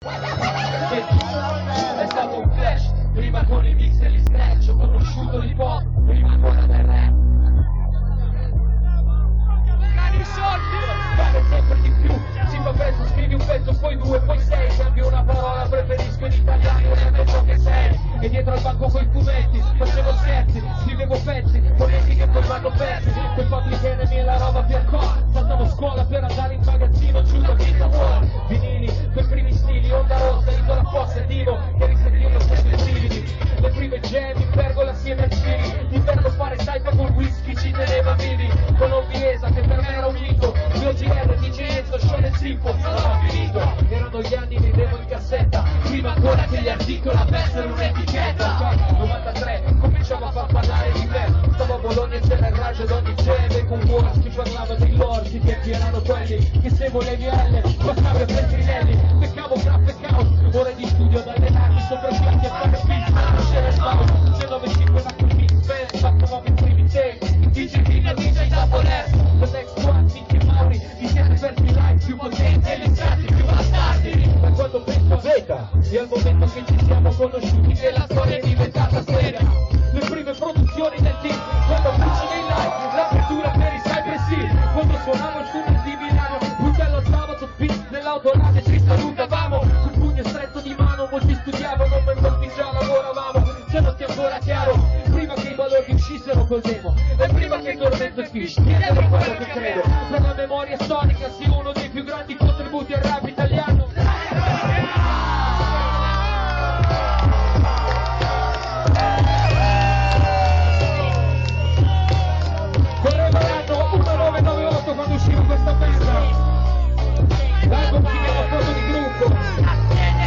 È stato un flash, prima con i mix e gli scratch, ho conosciuto l'hip hop, prima ancora del rap. Cani soldi! Vale sempre di più, si fa presto, scrivi un pezzo, poi due, poi sei, cambio una parola, preferisco in italiano, rende ciò che sei. E dietro al banco coi fumetti, facevo scherzi, scrivevo pezzi, polemiche che poi vanno persi, quei public enemy e la roba per core, saltavo scuola per andare in magazzino, giusto vita war, vinili, quei primi stili, onda rossa, isola fossa e divo, che risentivo sempre i brividi, le prime jam in pergola assieme a Ciri, d'inverno fare taipa con whisky ci teneva vivi, con l'Oviesa che per me era un mito, mio GR, DJ Enzo, show del Zippo, non ho finito, erano gli anni, vedevo in cassetta, prima ancora che gli articoli avessero un'etichetta. 93, cominciamo a far parlare di me, stavo a Bologna e c'era il raggio d'ogni gemme, con Worski parlava dei lordi, che erano quelli che se volevi L, passavi a Petrinelli, peccavo graffe e caos, ore di studio ad allenarmi sopra i piatti a fare film, non c'era il mouse, se 95 da quel mix band, fattavamo i primi take, DJ Tina, DJ Double S, the next one, Nicky Mauri, vi siete persi live più potenti e gli stati più bastardi, ma quando penso a Zeta, è al momento che ci siamo conosciuti che la storia è diventata seria, le prime produzioni del team, quando feci nei live, l'apertura per i Cypress Hill, quando suonavo il tunnel di Milano, butello al sabato, beat nell'autonave, ci salutavamo, col pugno stretto di mano, molti studiavano, ma molti già lavoravamo, se non ti è ancora chiaro, prima che i valori uscissero col demo, e prima che il tormento e fish, chiedevo quello che credo, per la memoria storica, sì uno di